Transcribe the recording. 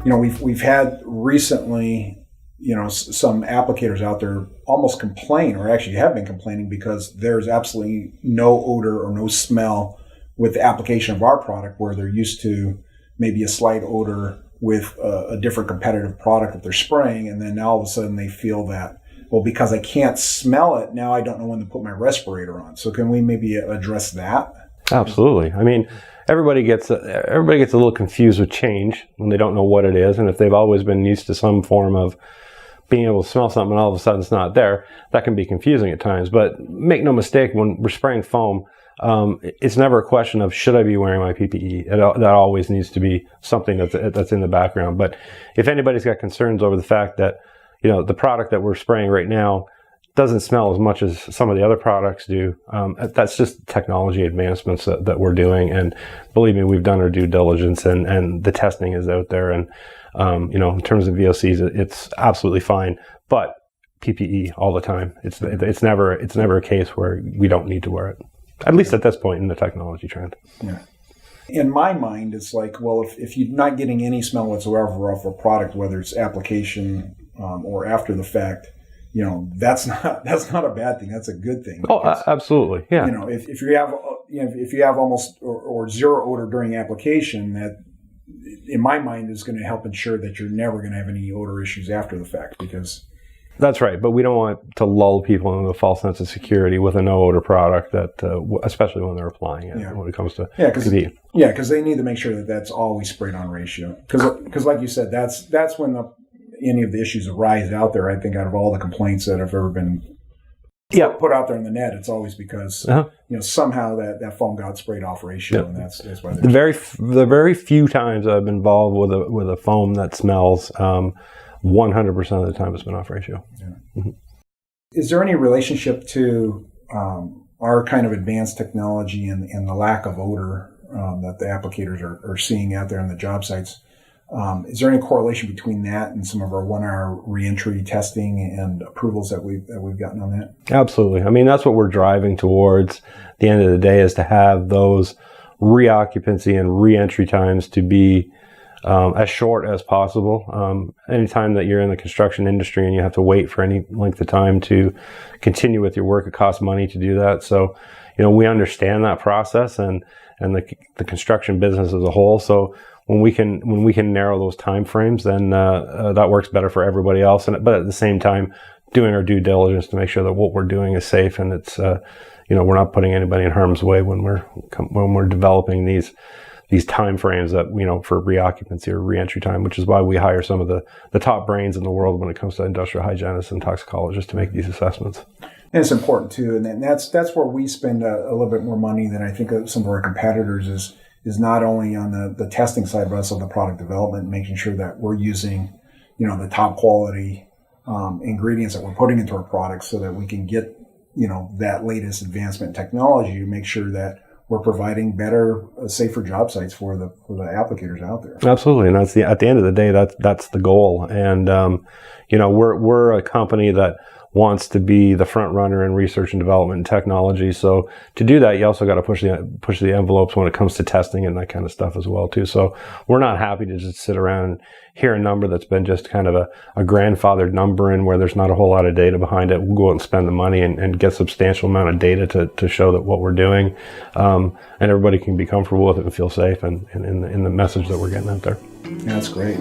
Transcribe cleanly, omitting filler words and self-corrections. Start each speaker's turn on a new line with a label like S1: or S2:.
S1: we've had recently, some applicators out there almost complain, or actually have been complaining, because there's absolutely no odor or no smell with the application of our product, where they're used to maybe a slight odor with a different competitive product that they're spraying. And then now all of a sudden they feel that, well, because I can't smell it, now I don't know when to put my respirator on. So can we maybe address that?
S2: Absolutely. I mean, everybody gets a little confused with change when they don't know what it is. And if they've always been used to some form of being able to smell something and all of a sudden it's not there, that can be confusing at times. But make no mistake, when we're spraying foam, it's never a question of should I be wearing my PPE. That always needs to be something that's in the background. But if anybody's got concerns over the fact that, the product that we're spraying right now doesn't smell as much as some of the other products do, that's just technology advancements that we're doing. And believe me, we've done our due diligence, and the testing is out there. And in terms of VOCs, it's absolutely fine. But PPE all the time. It's never a case where we don't need to wear it. At least at this point in the technology trend.
S1: Yeah. In my mind, it's like, well, if you're not getting any smell whatsoever off a product, whether it's application or after the fact, that's not a bad thing. That's a good thing.
S2: Oh, absolutely. Yeah.
S1: If you have almost or zero odor during application, that in my mind is going to help ensure that you're never going to have any odor issues after the fact, because.
S2: That's right, but we don't want to lull people into a false sense of security with a no odor product, that especially when they're applying it. When it comes to PPE.
S1: Because they need to make sure that that's always sprayed on ratio. Because like you said, that's when any of the issues arise out there. I think out of all the complaints that have ever been put out there in the net, it's always because somehow that foam got sprayed off ratio, and that's why.
S2: The very few times I've been involved with a foam that smells. 100% of the time it's been off ratio.
S1: Yeah. Mm-hmm. Is there any relationship to our kind of advanced technology and the lack of odor that the applicators are seeing out there on the job sites? Is there any correlation between that and some of our 1-hour reentry testing and approvals that we've gotten on that?
S2: Absolutely. I mean, that's what we're driving towards. At the end of the day, is to have those reoccupancy and reentry times to be as short as possible. Anytime that you're in the construction industry and you have to wait for any length of time to continue with your work, it costs money to do that. So, we understand that process and the construction business as a whole. So when we can narrow those time frames, then that works better for everybody else. But at the same time, doing our due diligence to make sure that what we're doing is safe, and it's we're not putting anybody in harm's way when we're developing these time frames that, for reoccupancy or reentry time, which is why we hire some of the top brains in the world when it comes to industrial hygienists and toxicologists to make these assessments.
S1: And it's important too. And that's where we spend a little bit more money than I think some of our competitors is not only on the testing side, but also the product development, making sure that we're using, the top quality ingredients that we're putting into our products so that we can get, that latest advancement in technology to make sure that we're providing better, safer job sites for the applicators out there.
S2: Absolutely, and that's at the end of the day, that's the goal. And we're a company that wants to be the front runner in research and development and technology. So to do that, you also got to push the envelopes when it comes to testing and that kind of stuff as well too. So we're not happy to just sit around and hear a number that's been just kind of a grandfathered number in where there's not a whole lot of data behind it. We'll go out and spend the money and get substantial amount of data to show that what we're doing, and everybody can be comfortable with it and feel safe and in the message that we're getting out there.
S1: Yeah, that's great.